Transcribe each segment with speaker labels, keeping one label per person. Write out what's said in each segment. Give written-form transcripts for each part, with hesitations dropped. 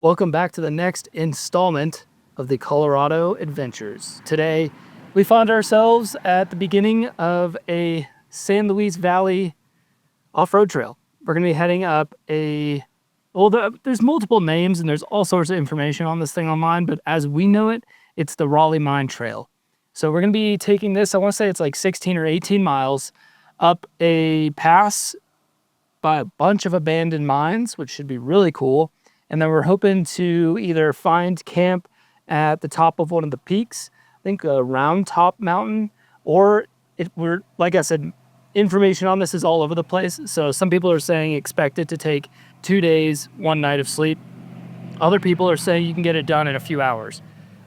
Speaker 1: Welcome back to the next installment of the Colorado Adventures. Today, we found ourselves at the beginning of a San Luis Valley off-road trail. We're going to be heading up there's multiple names and there's all sorts of information on this thing online, but as we know it, it's the Raleigh Mine Trail. So we're going to be taking this, I want to say it's like 16 or 18 miles up a pass by a bunch of abandoned mines, which should be really cool. And then we're hoping to either find camp at the top of one of the peaks, I think Round Top Mountain, or like I said, information on this is all over the place. So some people are saying expect it to take 2 days, 1 night of sleep. Other people are saying you can get it done in a few hours.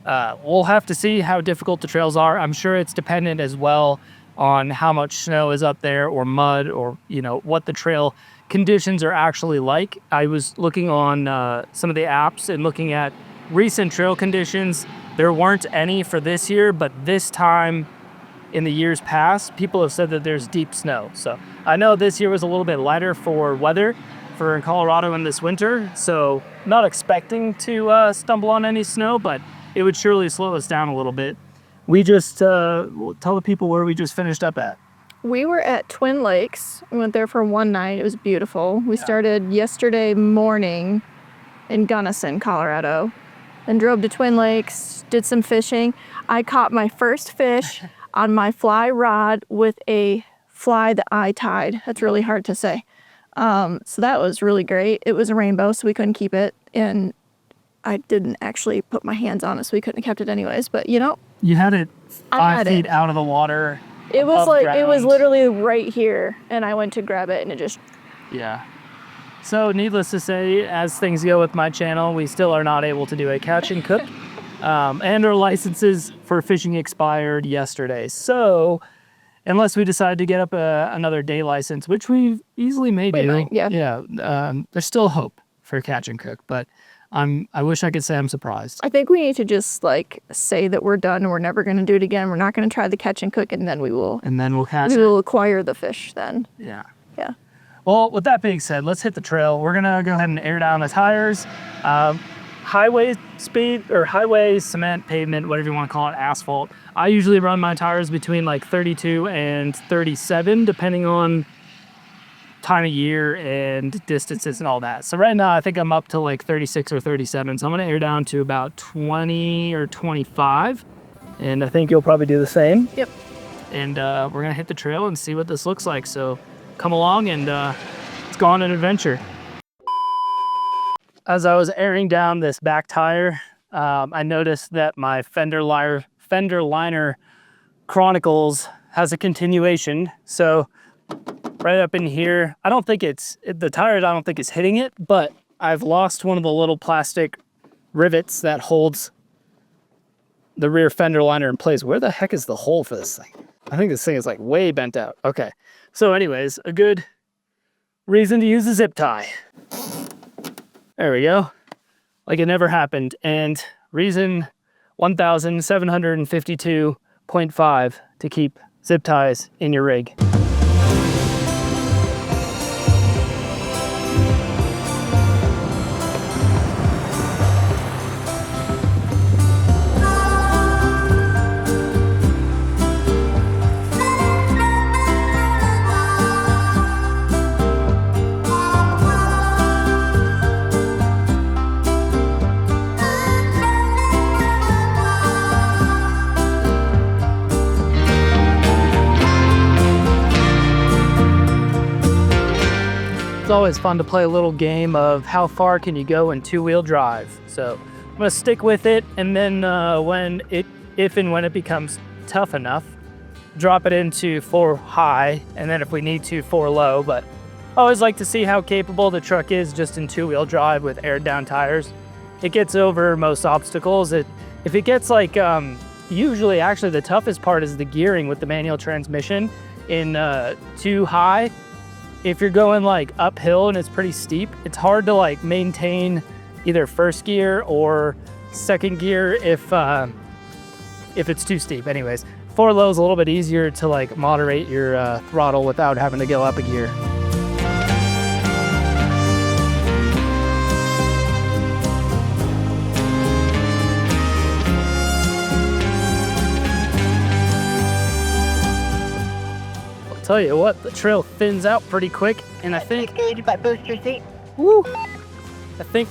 Speaker 1: We'll have to see how difficult the trails are. I'm sure it's dependent as well on how much snow is up there or mud or, what the trail conditions are actually like. I was looking on some of the apps and looking at recent trail conditions. There weren't any for this year, but this time in the years past, people have said that there's deep snow. So I know this year was a little bit lighter for weather for Colorado in this winter. So not expecting to stumble on any snow, but it would surely slow us down a little bit. We just tell the people where we just finished up at.
Speaker 2: We were at Twin Lakes. We went there for 1 night. It was beautiful. We started yesterday morning in Gunnison, Colorado. Then drove to Twin Lakes, did some fishing. I caught my first fish on my fly rod with a fly that I tied. That's really hard to say. So that was really great. It was a rainbow, so we couldn't keep it. And I didn't actually put my hands on it, so we couldn't have kept it anyways. But,
Speaker 1: You had it 5 feet out of the water.
Speaker 2: It was it was literally right here, and I went to grab it, and it just...
Speaker 1: Yeah. So needless to say, as things go with my channel, we still are not able to do a catch and cook. And our licenses for fishing expired yesterday. So unless we decide to get up another day license, which we easily may do. There's still hope for catch and cook, but I wish I could say I'm surprised.
Speaker 2: I think we need to just say that we're done and we're never going to do it again. We're not going to try the catch and cook, and then we'll catch it. We will acquire the fish then.
Speaker 1: Yeah.
Speaker 2: Yeah.
Speaker 1: Well, with that being said, let's hit the trail. We're going to go ahead and air down the tires. Highway speed or highway cement, pavement, whatever you want to call it, asphalt. I usually run my tires between 32 and 37, depending on time of year and distances and all that. So right now I think I'm up to 36 or 37. So I'm gonna air down to about 20 or 25. And I think you'll probably do the same.
Speaker 2: Yep.
Speaker 1: And we're gonna hit the trail and see what this looks like. So come along and let's go on an adventure. As I was airing down this back tire, I noticed that my fender liner Chronicles has a continuation. So right up in here, I don't think it's hitting it, but I've lost one of the little plastic rivets that holds the rear fender liner in place. Where the heck is the hole for this thing? I think this thing is way bent out. Okay, so anyways, a good reason to use a zip tie. There we go, like it never happened. And reason 1752.5 to keep zip ties in your rig. It's always fun to play a little game of how far can you go in two-wheel drive. So I'm gonna stick with it, and then if and when it becomes tough enough, drop it into 4 high, and then if we need to, 4 low. But I always like to see how capable the truck is just in two-wheel drive with aired down tires. It gets over most obstacles. If it gets usually actually the toughest part is the gearing with the manual transmission in 2 high. If you're going uphill and it's pretty steep, it's hard to maintain either first gear or second gear if it's too steep. Anyways, 4 low is a little bit easier to moderate your throttle without having to go up a gear. Tell you what, the trail thins out pretty quick, and I think,
Speaker 3: Engaged by booster seat.
Speaker 1: woo, I think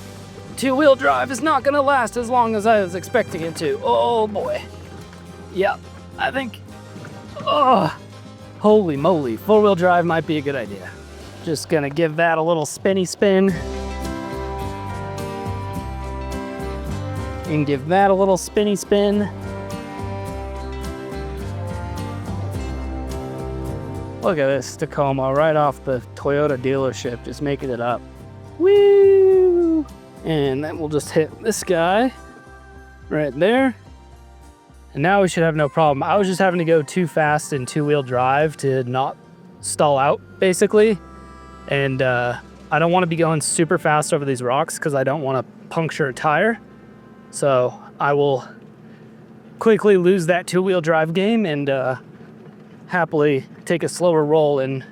Speaker 1: two-wheel drive is not gonna last as long as I was expecting it to. Oh boy. Yep, I think, oh, holy moly, four-wheel drive might be a good idea. Just gonna give that a little spinny spin. And give that a little spinny spin. Look at this Tacoma right off the Toyota dealership, just making it up. Woo! And then we'll just hit this guy right there. And now we should have no problem. I was just having to go too fast in two-wheel drive to not stall out, basically. And I don't want to be going super fast over these rocks because I don't want to puncture a tire. So I will quickly lose that two-wheel drive game and happily take a slower roll in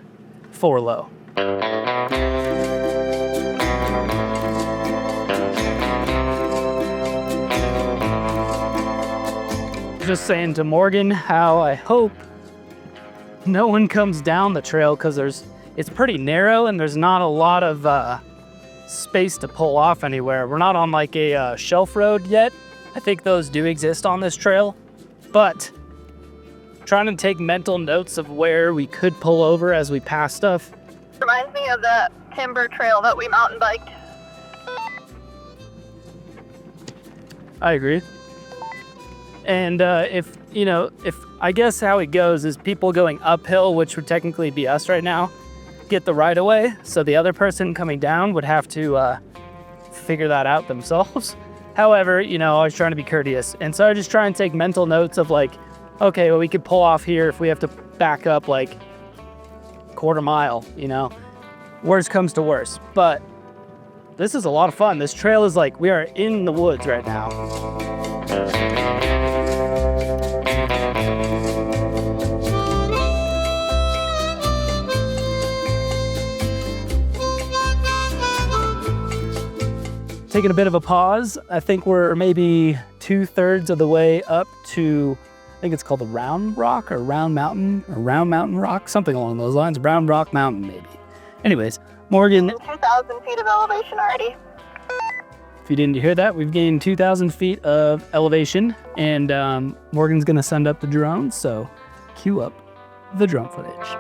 Speaker 1: four low. Just saying to Morgan how I hope no one comes down the trail because it's pretty narrow and there's not a lot of space to pull off anywhere. We're not on like a shelf road yet. I think those do exist on this trail, but trying to take mental notes of where we could pull over as we pass stuff.
Speaker 3: Reminds me of the timber trail that we mountain biked.
Speaker 1: I agree. And if I guess how it goes is people going uphill, which would technically be us right now, get the right of way. So the other person coming down would have to figure that out themselves. However, I was trying to be courteous. And so I just try and take mental notes of like, okay, well, we could pull off here if we have to back up like quarter mile, worst comes to worst. But this is a lot of fun. This trail is like, we are in the woods right now. Taking a bit of a pause. I think we're maybe 2/3 of the way up to, I think it's called the Round Rock or Round Mountain or Round Mountain Rock, something along those lines. Round Rock Mountain, maybe. Anyways, Morgan.
Speaker 3: 2,000 feet of elevation already.
Speaker 1: If you didn't hear that, we've gained 2,000 feet of elevation, and Morgan's gonna send up the drone, so cue up the drone footage.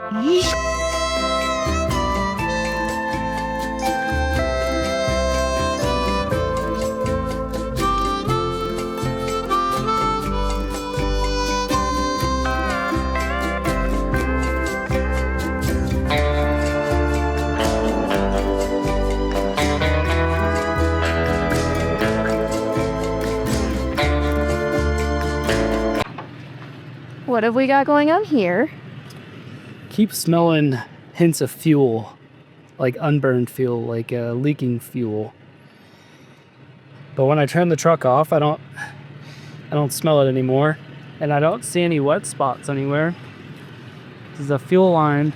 Speaker 2: What have we got going on here?
Speaker 1: Keep smelling hints of fuel, like unburned fuel, like leaking fuel. But when I turn the truck off, I don't smell it anymore, and I don't see any wet spots anywhere. This is a fuel line,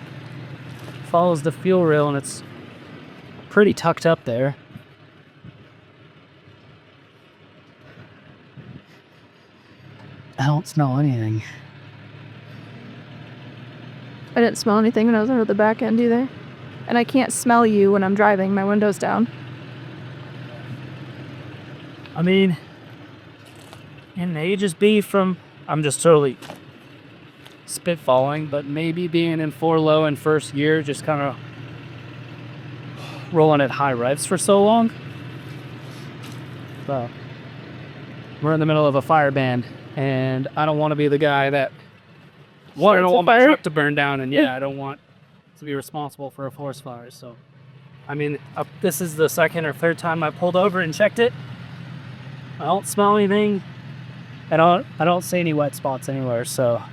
Speaker 1: follows the fuel rail, and it's pretty tucked up there. I don't smell anything.
Speaker 2: I didn't smell anything when I was under the back end either. And I can't smell you when I'm driving, my window's down.
Speaker 1: I mean, it may just be from, I'm just totally spitballing, but maybe being in four low in first gear, just kind of rolling at high revs for so long. So, we're in the middle of a fire ban, and I don't want to be the guy that, I don't want my truck to burn down, and I don't want to be responsible for a forest fire. So, I mean, this is the second or third time I pulled over and checked it. I don't smell anything. I don't see any wet spots anywhere. So,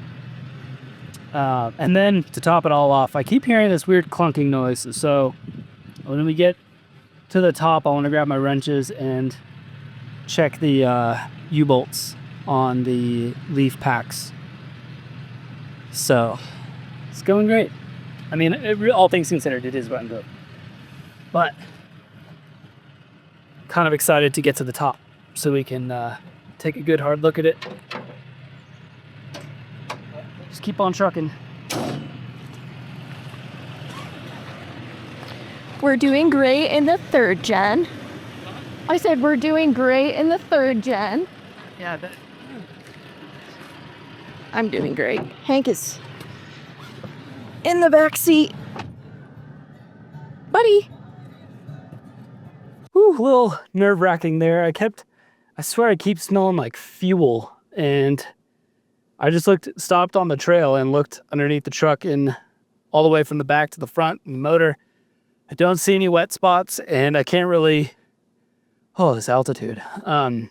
Speaker 1: and then to top it all off, I keep hearing this weird clunking noise. So, when we get to the top, I want to grab my wrenches and check the U-bolts on the leaf packs. So, it's going great. I mean, all things considered, it is buttoned up. But, kind of excited to get to the top so we can take a good hard look at it. Just keep on trucking.
Speaker 2: We're doing great in the 3rd gen. I said we're doing great in the 3rd gen.
Speaker 1: Yeah,
Speaker 2: I'm doing great. Hank is in the back seat. Buddy.
Speaker 1: whew, a little nerve-wracking there. I swear I keep smelling like fuel, and I just stopped on the trail and looked underneath the truck and all the way from the back to the front and the motor. I don't see any wet spots, and I can't really, this altitude. I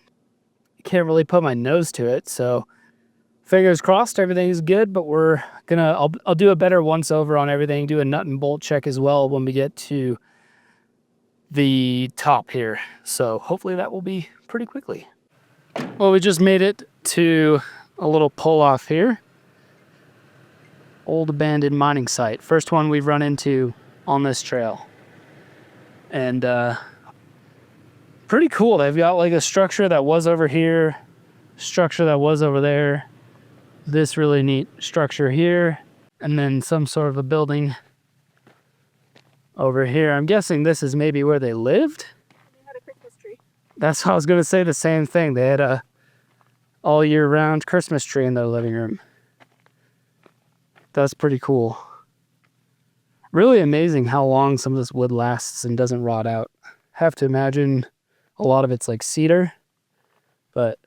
Speaker 1: can't really put my nose to it, so fingers crossed everything is good, but I'll do a better once over on everything, do a nut and bolt check as well when we get to the top here. So hopefully that will be pretty quickly. Well, we just made it to a little pull off here. Old abandoned mining site. First one we've run into on this trail. And pretty cool. They've got like a structure that was over here, structure that was over there, this really neat structure here, and then some sort of a building over here. I'm guessing this is maybe where they lived.
Speaker 2: They had a Christmas tree.
Speaker 1: That's how I was going to say, the same thing. They had a all year round Christmas tree in their living room. That's pretty cool. Really amazing how long some of this wood lasts and doesn't rot out. Have to imagine a lot of it's like cedar, but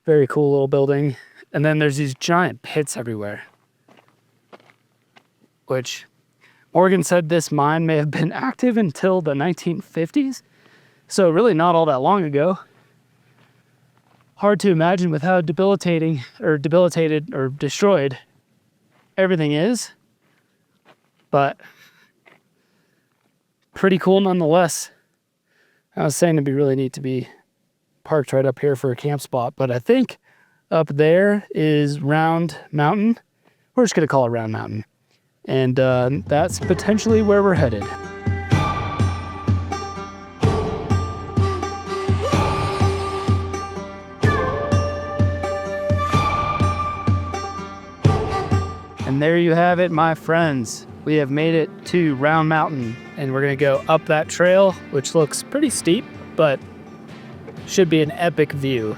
Speaker 1: very cool little building. And then there's these giant pits everywhere, which Morgan said this mine may have been active until the 1950s. So really not all that long ago. Hard to imagine with how debilitated or destroyed everything is, but pretty cool nonetheless. I was saying it'd be really neat to be parked right up here for a camp spot, but I think up there is Round Mountain. We're just gonna call it Round Mountain. And that's potentially where we're headed. And there you have it, my friends. We have made it to Round Mountain, and we're gonna go up that trail, which looks pretty steep, but should be an epic view.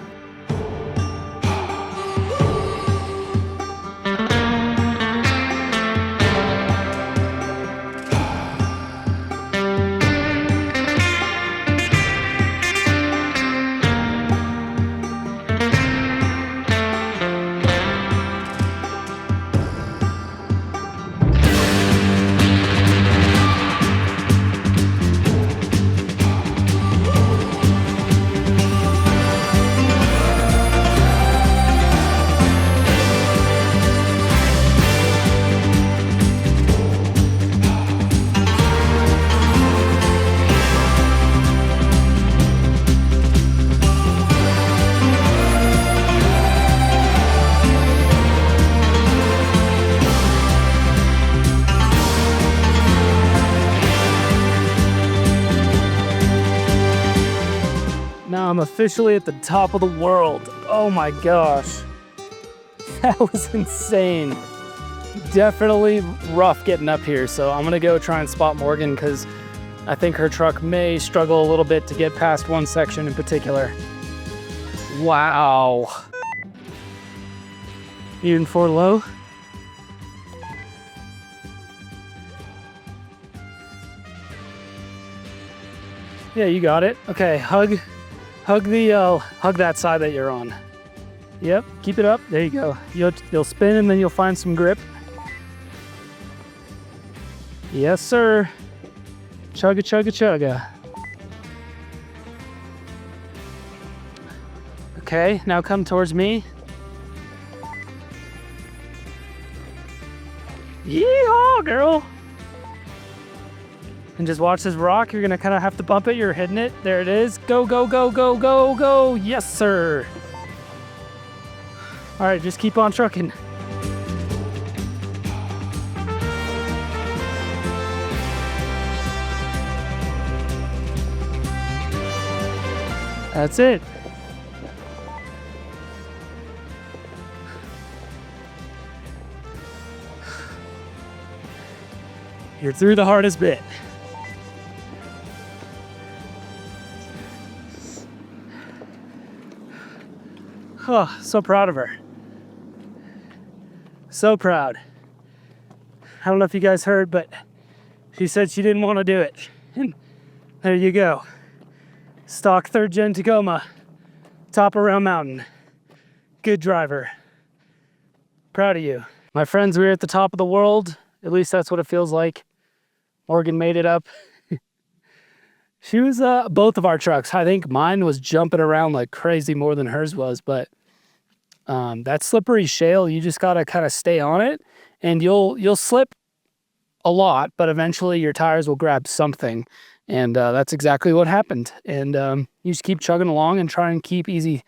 Speaker 1: Now I'm officially at the top of the world. Oh my gosh. That was insane. Definitely rough getting up here, so I'm gonna go try and spot Morgan because I think her truck may struggle a little bit to get past one section in particular. Wow. Even for low? Yeah, you got it. Okay, hug that side that you're on. Yep, keep it up. There you go. You'll spin and then you'll find some grip. Yes, sir. Chugga, chugga, chugga. Okay, now come towards me. Yeehaw, girl. And just watch this rock. You're gonna kind of have to bump it. You're hitting it. There it is. Go, go, go, go, go, go. Yes, sir. All right, just keep on trucking. That's it. You're through the hardest bit. Oh, so proud of her. So proud. I don't know if you guys heard, but she said she didn't want to do it. And there you go. Stock 3rd gen Tacoma, top of Round Mountain. Good driver. Proud of you. My friends, we're at the top of the world. At least that's what it feels like. Morgan made it up. She was both of our trucks. I think mine was jumping around like crazy more than hers was, but that slippery shale, you just gotta kind of stay on it, and you'll slip a lot, but eventually your tires will grab something, and that's exactly what happened. And you just keep chugging along and try and keep easy,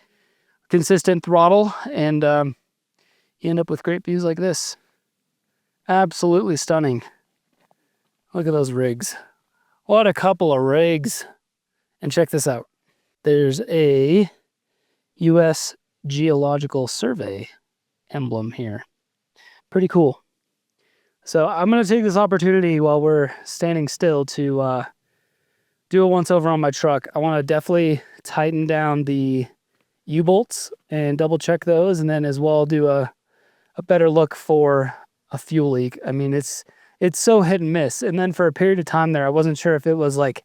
Speaker 1: consistent throttle, and you end up with great views like this. Absolutely stunning. Look at those rigs. What a couple of rigs. And check this out. There's a U.S. Geological Survey emblem here. Pretty cool. So I'm going to take this opportunity while we're standing still to do a once over on my truck. I want to definitely tighten down the U-bolts and double check those, and then as well do a better look for a fuel leak. I mean, it's so hit and miss. And then for a period of time there, I wasn't sure if it was like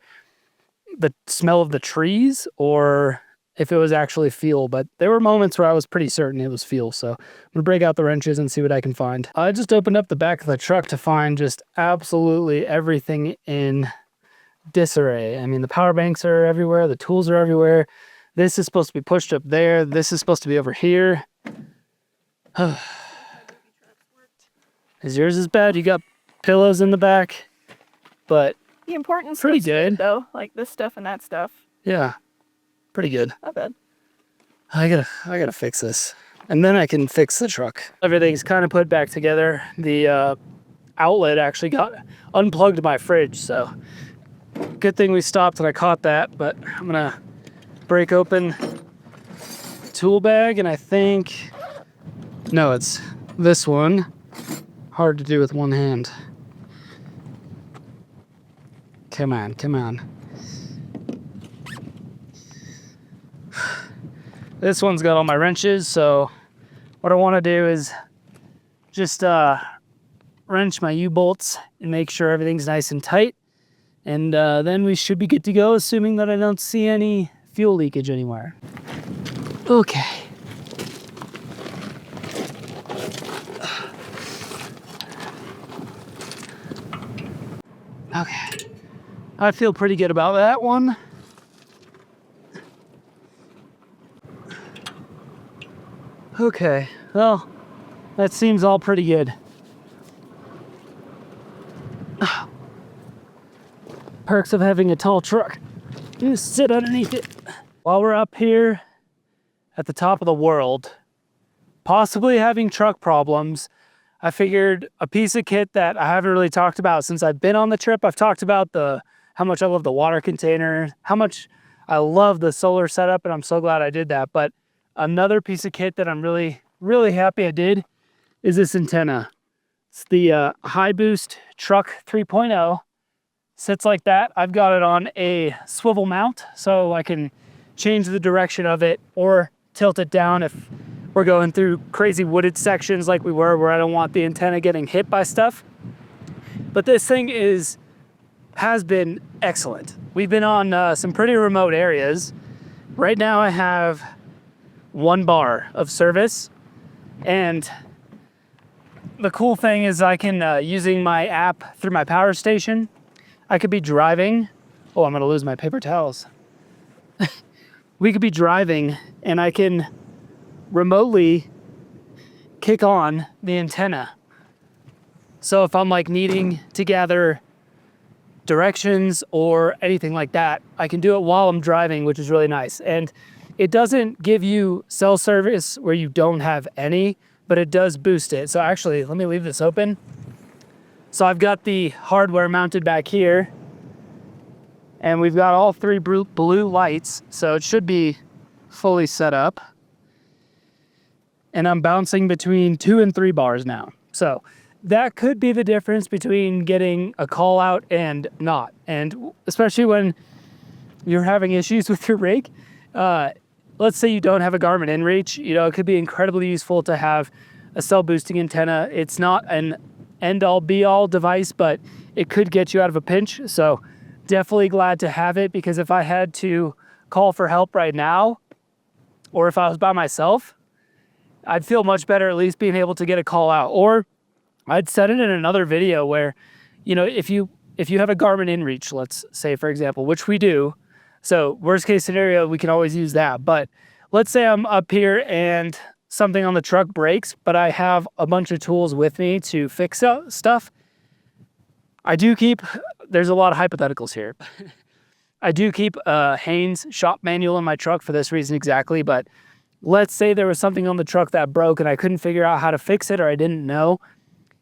Speaker 1: the smell of the trees or if it was actually fuel, but there were moments where I was pretty certain it was fuel. So I'm gonna break out the wrenches and see what I can find. I just opened up the back of the truck to find just absolutely everything in disarray. I mean, the power banks are everywhere, the tools are everywhere. This is supposed to be pushed up there. This is supposed to be over here. Is yours as bad? You got pillows in the back, but
Speaker 2: The important
Speaker 1: pretty
Speaker 2: stuff's
Speaker 1: good.
Speaker 2: though, like this stuff and that stuff.
Speaker 1: Yeah, pretty good.
Speaker 2: Not bad.
Speaker 1: I gotta fix this, and then I can fix the truck. Everything's kind of put back together. The outlet actually got unplugged my fridge, so good thing we stopped and I caught that. But I'm gonna break open the tool bag, and I think no, it's this one. Hard to do with one hand. Come on, come on. This one's got all my wrenches, so what I want to do is just wrench my U-bolts and make sure everything's nice and tight. And then we should be good to go, assuming that I don't see any fuel leakage anywhere. Okay. Okay. I feel pretty good about that one. Okay, well, that seems all pretty good. Perks of having a tall truck. You just sit underneath it. While we're up here at the top of the world, possibly having truck problems, I figured a piece of kit that I haven't really talked about since I've been on the trip. I've talked about how much I love the water container, how much I love the solar setup, and I'm so glad I did that. But another piece of kit that I'm really, really happy I did is this antenna. It's the High Boost Truck 3.0. Sits like that. I've got it on a swivel mount, so I can change the direction of it or tilt it down if we're going through crazy wooded sections like we were, where I don't want the antenna getting hit by stuff. But this thing has been excellent. We've been on some pretty remote areas. Right now I have 1 bar of service, and the cool thing is I can, using my app through my power station, I could be driving. Oh, I'm gonna lose my paper towels. We could be driving and I can remotely kick on the antenna. So if I'm like needing to gather directions or anything like that, I can do it while I'm driving, which is really nice. And it doesn't give you cell service where you don't have any, but it does boost it. So actually, let me leave this open. So I've got the hardware mounted back here, and we've got all 3 blue lights, so it should be fully set up. And I'm bouncing between 2 and 3 bars now. So that could be the difference between getting a call out and not. And especially when you're having issues with your rig, let's say you don't have a Garmin inReach, you know, it could be incredibly useful to have a cell boosting antenna. It's not an end-all be-all device, but it could get you out of a pinch. So definitely glad to have it, because if I had to call for help right now, or if I was by myself, I'd feel much better at least being able to get a call out. Or I'd said it in another video where, you know, if you have a Garmin inReach, let's say, for example, which we do, so worst case scenario, we can always use that. But let's say I'm up here and something on the truck breaks, but I have a bunch of tools with me to fix stuff. I do keep, there's a lot of hypotheticals here. I do keep a Haynes shop manual in my truck for this reason exactly, but let's say there was something on the truck that broke and I couldn't figure out how to fix it, or I didn't know.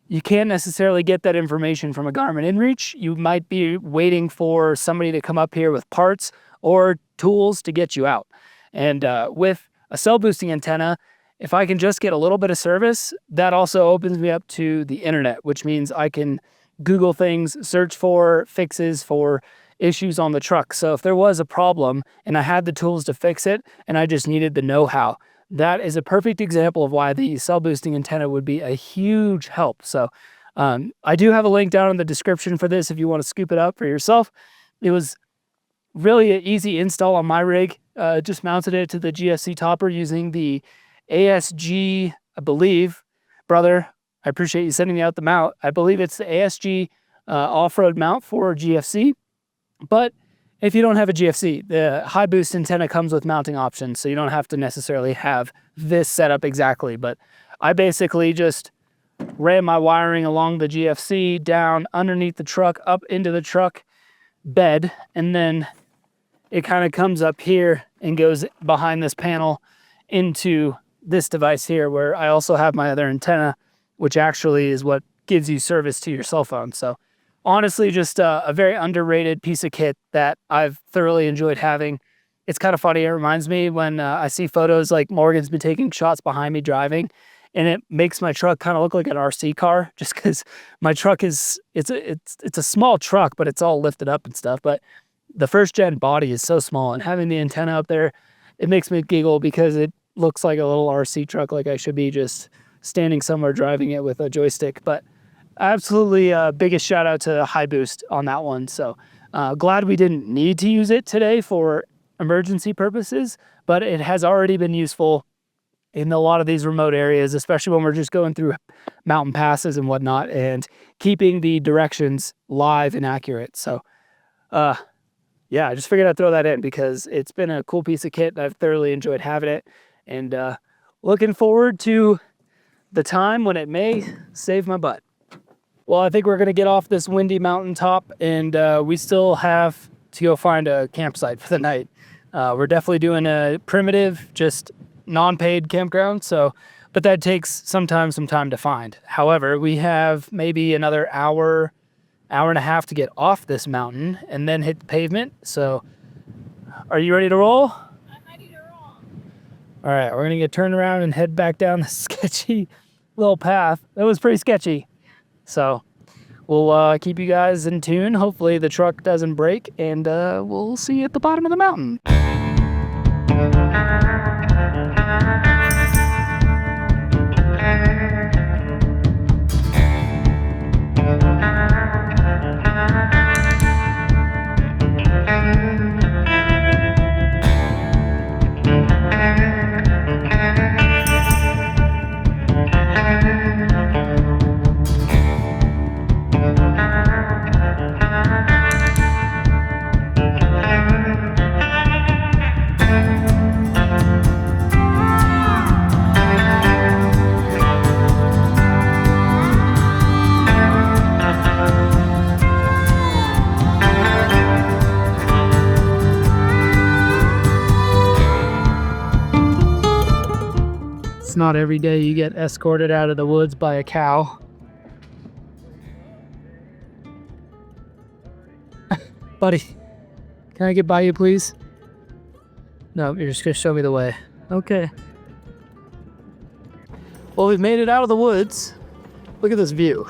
Speaker 1: You can't necessarily get that information from a Garmin inReach. You might be waiting for somebody to come up here with parts or tools to get you out. And with a cell boosting antenna, if I can just get a little bit of service, that also opens me up to the internet, which means I can Google things, search for fixes for issues on the truck. So if there was a problem and I had the tools to fix it and I just needed the know-how, that is a perfect example of why the cell boosting antenna would be a huge help. So I do have a link down in the description for this if you want to scoop it up for yourself. It was really an easy install on my rig. Just mounted it to the GFC topper using the ASG, I believe. Brother, I appreciate you sending me out the mount. I believe it's the ASG off-road mount for GFC. But if you don't have a GFC, the high boost antenna comes with mounting options, so you don't have to necessarily have this setup exactly. But I basically just ran my wiring along the GFC, down underneath the truck, up into the truck bed, and then it kind of comes up here and goes behind this panel into this device here, where I also have my other antenna, which actually is what gives you service to your cell phone. So honestly, just a very underrated piece of kit that I've thoroughly enjoyed having. It's kind of funny. It reminds me when I see photos like Morgan's been taking shots behind me driving, and it makes my truck kind of look like an RC car, just because my truck is, it's a small truck, but it's all lifted up and stuff. But the first gen body is so small, and having the antenna up there, it makes me giggle because it looks like a little RC truck, like I should be just standing somewhere driving it with a joystick. But absolutely biggest shout out to High Boost on that one. So glad we didn't need to use it today for emergency purposes, but it has already been useful in a lot of these remote areas, especially when we're just going through mountain passes and whatnot, and keeping the directions live and accurate. So yeah, I just figured I'd throw that in because it's been a cool piece of kit and I've thoroughly enjoyed having it, and looking forward to the time when it may save my butt. Well, I think we're going to get off this windy mountaintop, and we still have to go find a campsite for the night. We're definitely doing a primitive, just non-paid campground, but that takes some time to find. However, we have maybe another hour and a half to get off this mountain and then hit the pavement. So are you ready to roll?
Speaker 2: I'm ready to roll.
Speaker 1: All right, we're going to get turned around and head back down the sketchy little path. That was pretty sketchy. So we'll keep you guys in tune. Hopefully the truck doesn't break, and we'll see you at the bottom of the mountain. It's not every day you get escorted out of the woods by a cow. Buddy, can I get by you, please? No, you're just gonna show me the way. Okay. Well, we've made it out of the woods, Look at this view.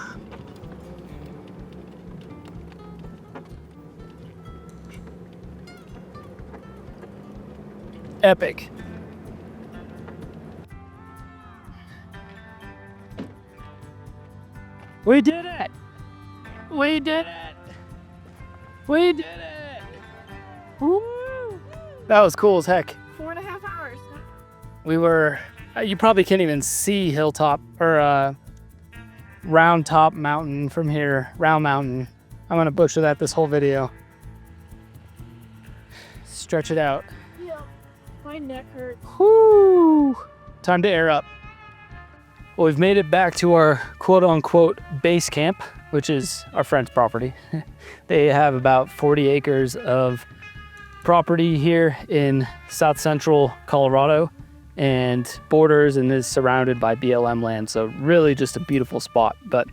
Speaker 1: Epic. We did it! We did it! We did it! Woo! That was cool as heck.
Speaker 2: 4.5 hours.
Speaker 1: We were, you probably can't even see Hilltop or Round Top Mountain from here. Round Mountain. I'm gonna butcher that this whole video. Stretch it out.
Speaker 2: Yeah, my neck hurts.
Speaker 1: Whoo! Time to air up. Well, we've made it back to our quote-unquote base camp, which is our friend's property. They have about 40 acres of property here in south central Colorado and borders and is surrounded by BLM land. So really just a beautiful spot. But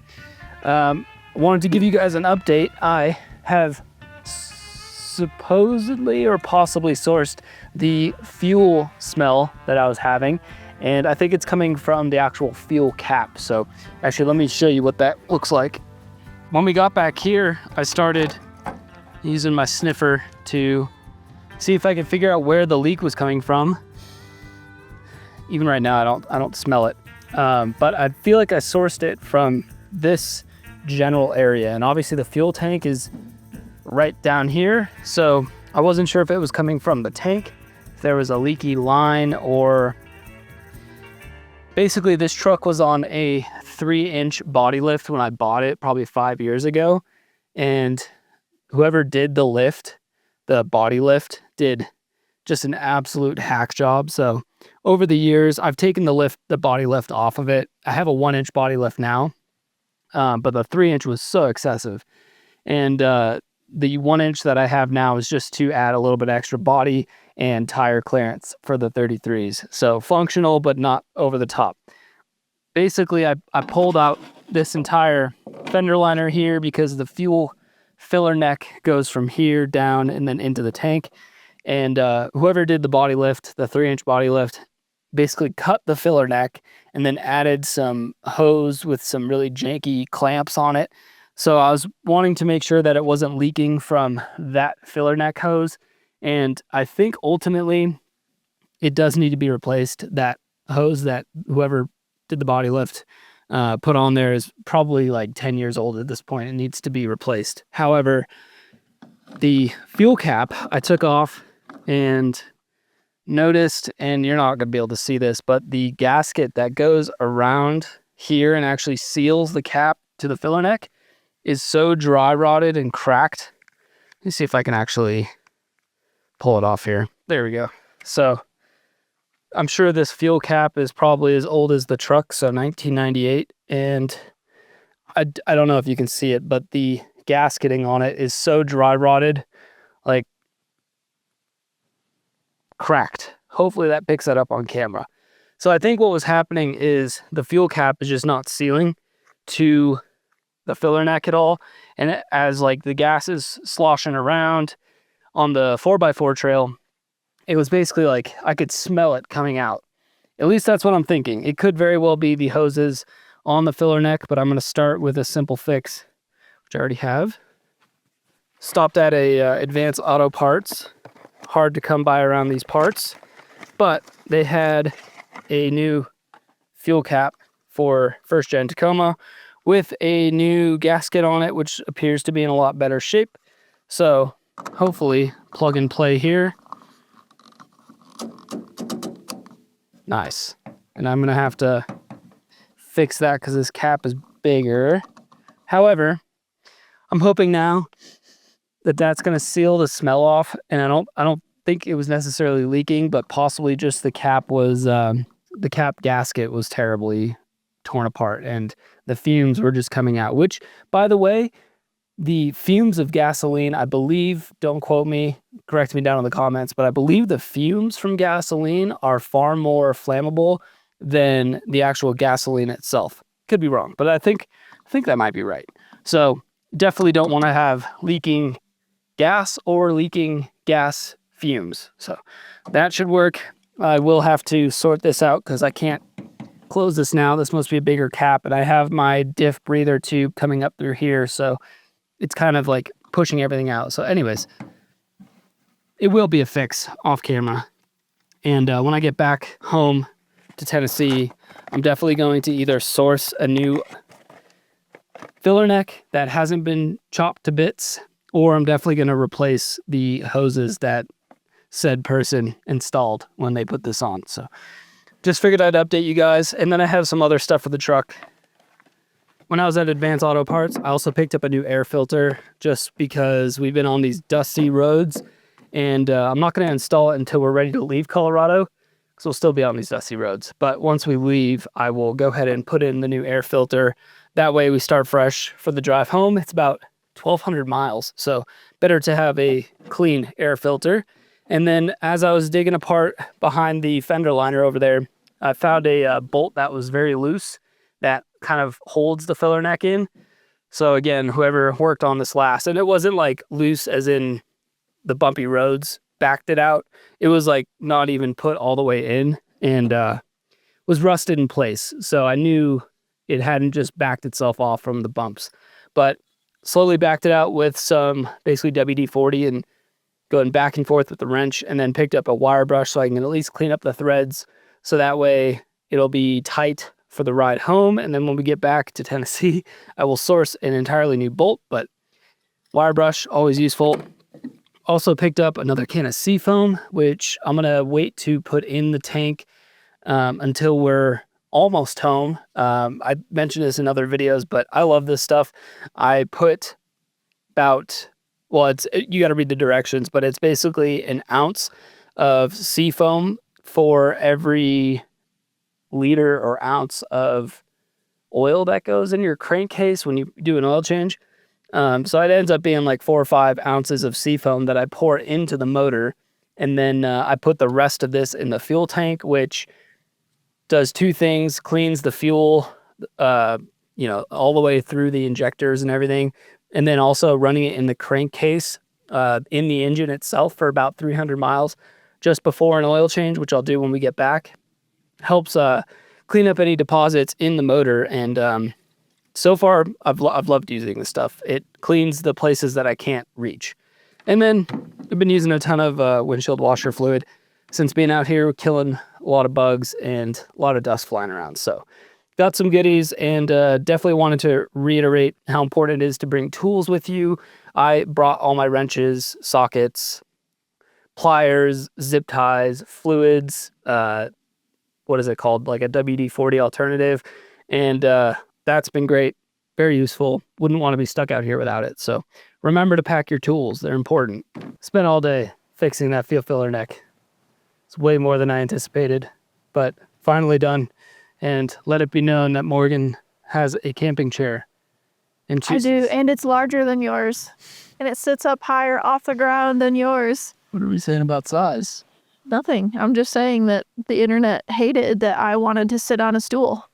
Speaker 1: wanted to give you guys an update. I have supposedly or possibly sourced the fuel smell that I was having. And I think it's coming from the actual fuel cap. So actually, let me show you what that looks like. When we got back here, I started using my sniffer to see if I could figure out where the leak was coming from. Even right now, I don't smell it. But I feel like I sourced it from this general area. And obviously the fuel tank is right down here. So I wasn't sure if it was coming from the tank, if there was a leaky line, or basically this truck was on a 3-inch body lift when I bought it probably 5 years ago. And whoever did the lift, the body lift, did just an absolute hack job. So over the years, I've taken the body lift off of it. I have a 1-inch body lift now, but the 3-inch was so excessive. And the 1-inch that I have now is just to add a little bit extra body and tire clearance for the 33s. So functional, but not over the top. Basically, I pulled out this entire fender liner here because the fuel filler neck goes from here down and then into the tank. And whoever did the body lift, the 3-inch body lift, basically cut the filler neck and then added some hose with some really janky clamps on it. So I was wanting to make sure that it wasn't leaking from that filler neck hose. And I think ultimately it does need to be replaced. That hose that whoever did the body lift put on there is probably like 10 years old at this point. It needs to be replaced. However, the fuel cap I took off and noticed, and you're not going to be able to see this, but the gasket that goes around here and actually seals the cap to the filler neck is so dry rotted and cracked. Let me see if I can actually pull it off here. There we go. So I'm sure this fuel cap is probably as old as the truck, so 1998. And I don't know if you can see it, but the gasketing on it is so dry rotted, like cracked. Hopefully that picks that up on camera. So I think what was happening is the fuel cap is just not sealing to the filler neck at all. And as like the gas is sloshing around on the 4x4 trail, it was basically like I could smell it coming out. At least that's what I'm thinking. It could very well be the hoses on the filler neck, but I'm going to start with a simple fix, which I already have. Stopped at a Advanced Auto Parts. Hard to come by around these parts, but they had a new fuel cap for first gen Tacoma with a new gasket on it, which appears to be in a lot better shape. So hopefully plug and play here. Nice. And I'm gonna have to fix that because this cap is bigger. However, I'm hoping now that that's gonna seal the smell off, and I don't think it was necessarily leaking, but possibly just the cap was the cap gasket was terribly torn apart and the fumes were just coming out, which, by the way, the fumes of gasoline, I believe, don't quote me, correct me down in the comments, but I believe the fumes from gasoline are far more flammable than the actual gasoline itself. Could be wrong, but I think that might be right. So definitely don't want to have leaking gas or leaking gas fumes. So that should work. I will have to sort this out because I can't close this now. This must be a bigger cap, and I have my diff breather tube coming up through here, so it's kind of like pushing everything out. So anyways, it will be a fix off camera. And when I get back home to Tennessee, I'm definitely going to either source a new filler neck that hasn't been chopped to bits, or I'm definitely going to replace the hoses that said person installed when they put this on. So just figured I'd update you guys. And then I have some other stuff for the truck. When I was at Advanced Auto Parts, I also picked up a new air filter just because we've been on these dusty roads, and I'm not going to install it until we're ready to leave Colorado, because we'll still be on these dusty roads. But once we leave, I will go ahead and put in the new air filter. That way we start fresh for the drive home. It's about 1,200 miles, so better to have a clean air filter. And then as I was digging apart behind the fender liner over there, I found a bolt that was very loose that kind of holds the filler neck in. So again, whoever worked on this last, and it wasn't like loose as in the bumpy roads backed it out. It was like not even put all the way in, and was rusted in place. So I knew it hadn't just backed itself off from the bumps, but slowly backed it out with some basically WD-40 and going back and forth with the wrench, and then picked up a wire brush so I can at least clean up the threads. So that way it'll be tight for the ride home. And then when we get back to Tennessee, I will source an entirely new bolt, but wire brush, always useful. Also picked up another can of seafoam, which I'm gonna wait to put in the tank until we're almost home. I mentioned this in other videos, but I love this stuff. I put about, well, you got to read the directions, but it's basically an ounce of seafoam for every liter or ounce of oil that goes in your crankcase when you do an oil change. So it ends up being like 4 or 5 ounces of seafoam that I pour into the motor. And then I put the rest of this in the fuel tank, which does 2 things: cleans the fuel, all the way through the injectors and everything. And then also running it in the crankcase, in the engine itself for about 300 miles just before an oil change, which I'll do when we get back. Helps clean up any deposits in the motor. And so far, I've loved using this stuff. It cleans the places that I can't reach. And then I've been using a ton of windshield washer fluid since being out here, killing a lot of bugs and a lot of dust flying around. So got some goodies, and definitely wanted to reiterate how important it is to bring tools with you. I brought all my wrenches, sockets, pliers, zip ties, fluids, what is it called? Like a WD-40 alternative. And that's been great. Very useful. Wouldn't want to be stuck out here without it. So remember to pack your tools. They're important. Spent all day fixing that fuel filler neck. It's way more than I anticipated, but finally done. And let it be known that Morgan has a camping chair. And
Speaker 2: I do, and it's larger than yours. And it sits up higher off the ground than yours.
Speaker 1: What are we saying about size?
Speaker 2: Nothing. I'm just saying that the internet hated that I wanted to sit on a stool.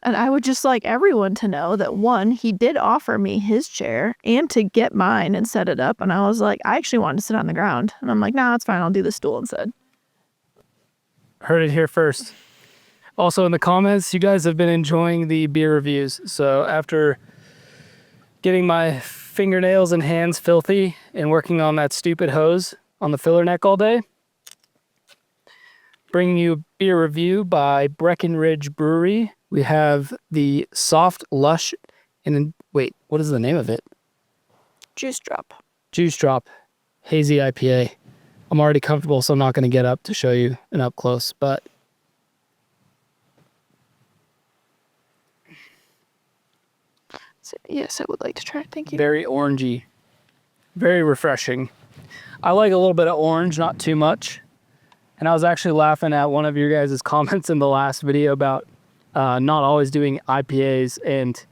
Speaker 2: And I would just like everyone to know that, one, he did offer me his chair and to get mine and set it up. And I was like, I actually wanted to sit on the ground. And I'm like, nah, it's fine. I'll do the stool instead.
Speaker 1: Heard it here first. Also in the comments, you guys have been enjoying the beer reviews. So after getting my fingernails and hands filthy and working on that stupid hose on the filler neck all day, bringing you a beer review by Breckenridge Brewery. We have the Soft Lush, and wait, what is the name of it?
Speaker 2: Juice Drop.
Speaker 1: Juice Drop Hazy IPA. I'm already comfortable, so I'm not going to get up to show you an up close, but
Speaker 2: yes, I would like to try it. Thank you.
Speaker 1: very orangey, very refreshing. I like a little bit of orange, not too much. And I was actually laughing at one of your guys' comments in the last video about not always doing IPAs. And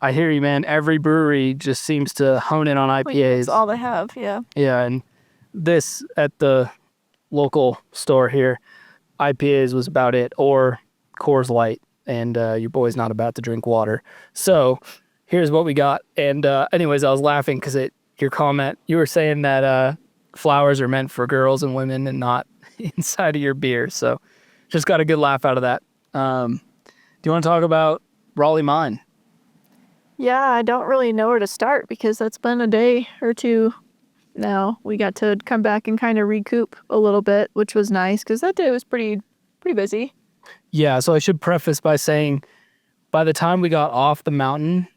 Speaker 1: I hear you, man. Every brewery just seems to hone in on IPAs.
Speaker 2: That's all they have, yeah.
Speaker 1: Yeah, and this at the local store here, IPAs was about it, or Coors Light. And your boy's not about to drink water. So here's what we got. And anyways, I was laughing because your comment, you were saying that flowers are meant for girls and women and not inside of your beer. So just got a good laugh out of that. Do you want to talk about Raleigh Mine?
Speaker 2: Yeah, I don't really know where to start because that's been a day or two now. We got to come back and kind of recoup a little bit, which was nice because that day was pretty busy.
Speaker 1: Yeah, so I should preface by saying by the time we got off the mountain,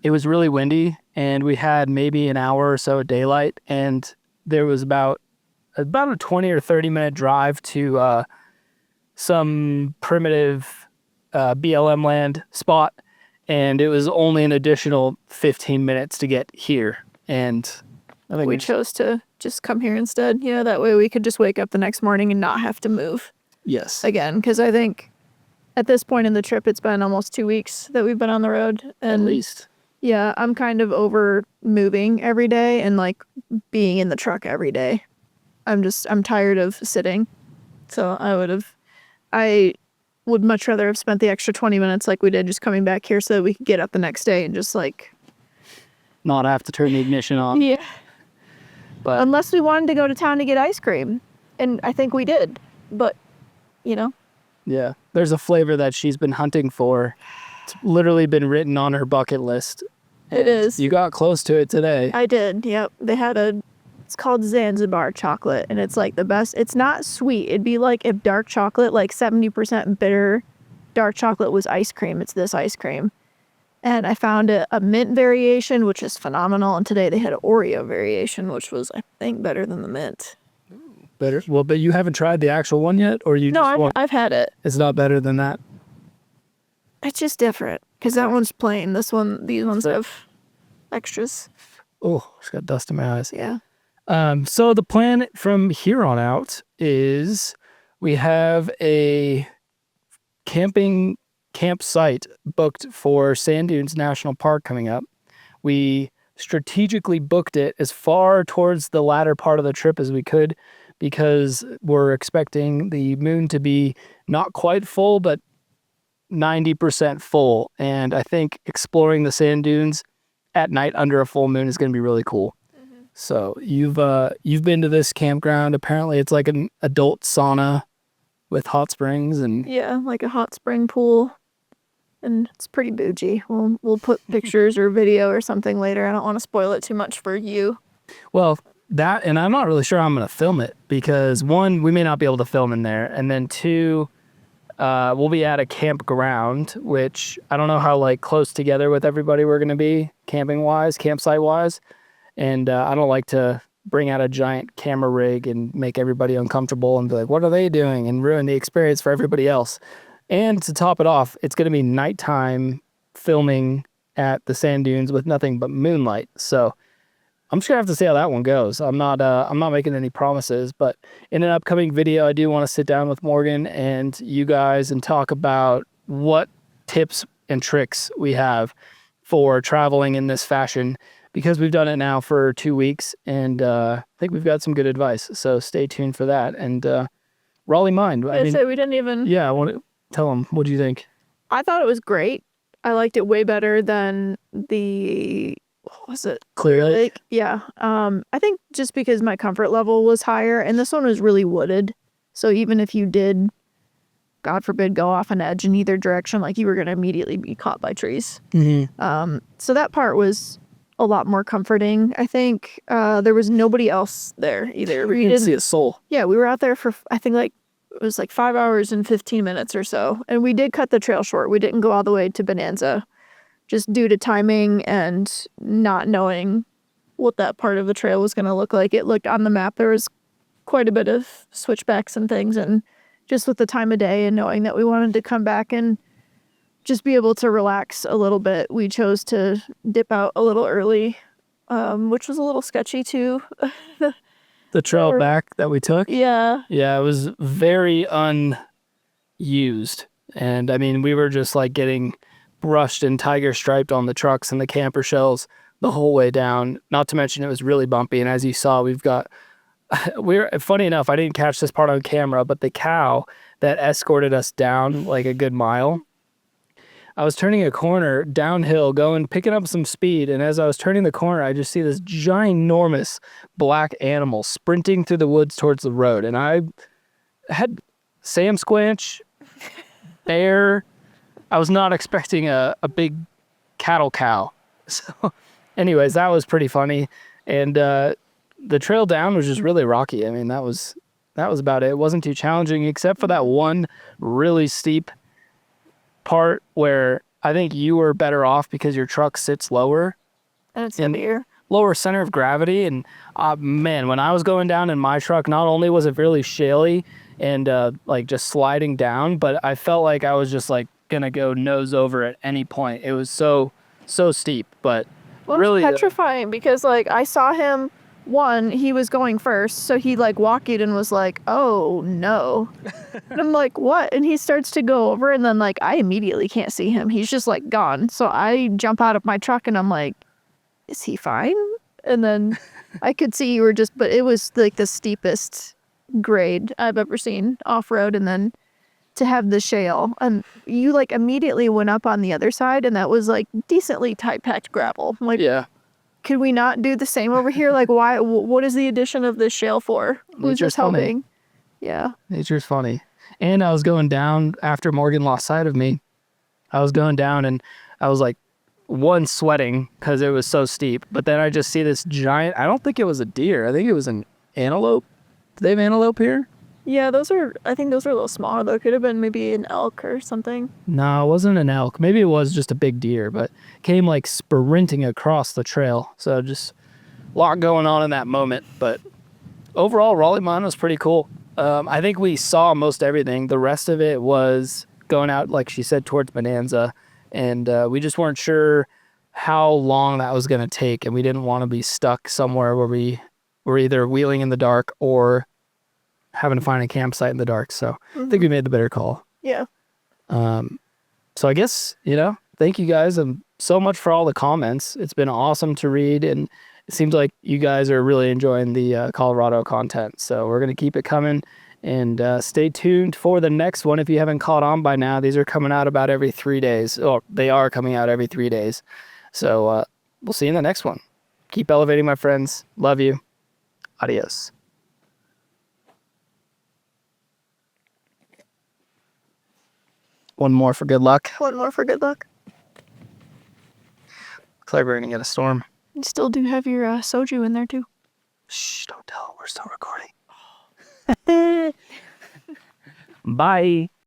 Speaker 1: it was really windy and we had maybe an hour or so of daylight, and there was about a 20 or 30-minute drive to some primitive BLM land spot, and it was only an additional 15 minutes to get here. And I think
Speaker 2: We chose to just come here instead. You know, that way we could just wake up the next morning and not have to move
Speaker 1: yes,
Speaker 2: again. Because I think at this point in the trip, it's been almost 2 weeks that we've been on the road.
Speaker 1: at
Speaker 2: And
Speaker 1: least.
Speaker 2: yeah, I'm kind of over moving every day and like being in the truck every day. I'm tired of sitting. So I would much rather have spent the extra 20 minutes like we did just coming back here so that we could get up the next day and just like,
Speaker 1: Not have to turn the ignition on.
Speaker 2: yeah.
Speaker 1: But
Speaker 2: Unless we wanted to go to town to get ice cream. And I think we did. But, you know,
Speaker 1: yeah, there's a flavor that she's been hunting for. It's literally been written on her bucket list.
Speaker 2: it is.
Speaker 1: You got close to it today.
Speaker 2: I did. Yep. It's called Zanzibar chocolate, and it's like the best. It's not sweet. It'd be like if dark chocolate, like 70% bitter dark chocolate was ice cream. It's this ice cream. And I found a mint variation, which is phenomenal. And today they had an Oreo variation, which was, I think, better than the mint.
Speaker 1: Better. Well, but you haven't tried the actual one yet, or you
Speaker 2: No,
Speaker 1: just want?
Speaker 2: I've had it.
Speaker 1: It's not better than that.
Speaker 2: It's just different because that one's plain. These ones have extras.
Speaker 1: Oh, it's got dust in my eyes.
Speaker 2: Yeah.
Speaker 1: So the plan from here on out is we have a campsite booked for Sand Dunes National Park coming up. We strategically booked it as far towards the latter part of the trip as we could because we're expecting the moon to be not quite full, but 90% full. And I think exploring the sand dunes at night under a full moon is going to be really cool. So you've been to this campground. Apparently it's like an adult sauna with hot springs and
Speaker 2: Yeah, like a hot spring pool. And it's pretty bougie. We'll put pictures or video or something later. I don't want to spoil it too much for you.
Speaker 1: well, that, and I'm not really sure I'm going to film it because one, we may not be able to film in there. And then two, we'll be at a campground, which I don't know how like close together with everybody we're going to be campsite wise. And I don't like to bring out a giant camera rig and make everybody uncomfortable and be like, what are they doing? And ruin the experience for everybody else. And to top it off, it's going to be nighttime filming at the sand dunes with nothing but moonlight. So I'm just gonna have to see how that one goes. I'm not making any promises, but in an upcoming video, I do want to sit down with Morgan and you guys and talk about what tips and tricks we have for traveling in this fashion, because we've done it now for 2 weeks, and I think we've got some good advice. So stay tuned for that. And Raleigh Mine. I mean,
Speaker 2: We didn't even.
Speaker 1: yeah, I want to tell them. What do you think?
Speaker 2: I thought it was great. I liked it way better than the. What was it?
Speaker 1: Clear Lake?
Speaker 2: Yeah. I think just because my comfort level was higher, and this one was really wooded. So even if you did, God forbid, go off an edge in either direction, like you were going to immediately be caught by trees.
Speaker 1: Mm-hmm.
Speaker 2: So that part was a lot more comforting. I think there was nobody else there either.
Speaker 1: We didn't see a soul.
Speaker 2: Yeah, we were out there for, I think it was like 5 hours and 15 minutes or so. And we did cut the trail short. We didn't go all the way to Bonanza, just due to timing and not knowing what that part of the trail was going to look like. It looked on the map, there was quite a bit of switchbacks and things. And just with the time of day and knowing that we wanted to come back and just be able to relax a little bit, we chose to dip out a little early, which was a little sketchy too.
Speaker 1: The trail back that we took?
Speaker 2: Yeah.
Speaker 1: Yeah, it was very unused. And I mean, we were just like getting brushed and tiger striped on the trucks and the camper shells the whole way down. Not to mention it was really bumpy. And as you saw, funny enough, I didn't catch this part on camera, but the cow that escorted us down like a good mile, I was turning a corner downhill, picking up some speed. And as I was turning the corner, I just see this ginormous black animal sprinting through the woods towards the road. And I had Sam Squanch bear. I was not expecting a big cattle cow. So anyways, that was pretty funny. And the trail down was just really rocky. I mean, that was about it. It wasn't too challenging except for that one really steep part where I think you were better off because your truck sits lower.
Speaker 2: And it's heavier.
Speaker 1: Lower center of gravity. And man, when I was going down in my truck, not only was it really shaly and like just sliding down, but I felt like I was just like gonna go nose over at any point. It was so steep, but
Speaker 2: Well,
Speaker 1: really
Speaker 2: it's petrifying because like I saw him. One, he was going first, so he like walked it and was like, "Oh no," and I'm like, "What?" And he starts to go over, and then like I immediately can't see him. He's just like gone. So I jump out of my truck and I'm like, "Is he fine?" And then I could see you were just, but it was like the steepest grade I've ever seen off road, and then to have the shale, and you like immediately went up on the other side, and that was like decently tight packed gravel. I'm like,
Speaker 1: yeah.
Speaker 2: could we not do the same over here? Like, why? What is the addition of this shale for? Who's
Speaker 1: Nature's
Speaker 2: just helping? Yeah.
Speaker 1: Nature's funny. And I was going down after Morgan lost sight of me. I was going down and I was like, one, sweating because it was so steep. But then I just see this giant, I don't think it was a deer. I think it was an antelope. Do they have antelope here?
Speaker 2: Yeah, I think those are a little smaller though. Could have been maybe an elk or something.
Speaker 1: No, it wasn't an elk. Maybe it was just a big deer, but came like sprinting across the trail. So just a lot going on in that moment. But overall, Raleigh Mountain was pretty cool. I think we saw most everything. The rest of it was going out, like she said, towards Bonanza. And we just weren't sure how long that was going to take. And we didn't want to be stuck somewhere where we were either wheeling in the dark or having to find a campsite in the dark. So I think we made the better call.
Speaker 2: Yeah.
Speaker 1: So I guess, thank you guys so much for all the comments. It's been awesome to read. And it seems like you guys are really enjoying the Colorado content. So we're going to keep it coming and stay tuned for the next one. If you haven't caught on by now, these are coming out about every 3 days. Or they are coming out every 3 days. So we'll see you in the next one. Keep elevating, my friends. Love you. Adios. One more for good luck.
Speaker 2: One more for good luck.
Speaker 1: Looks like we're going to get a storm.
Speaker 2: You still do have your soju in there too.
Speaker 1: Shh, don't tell. We're still recording. Bye.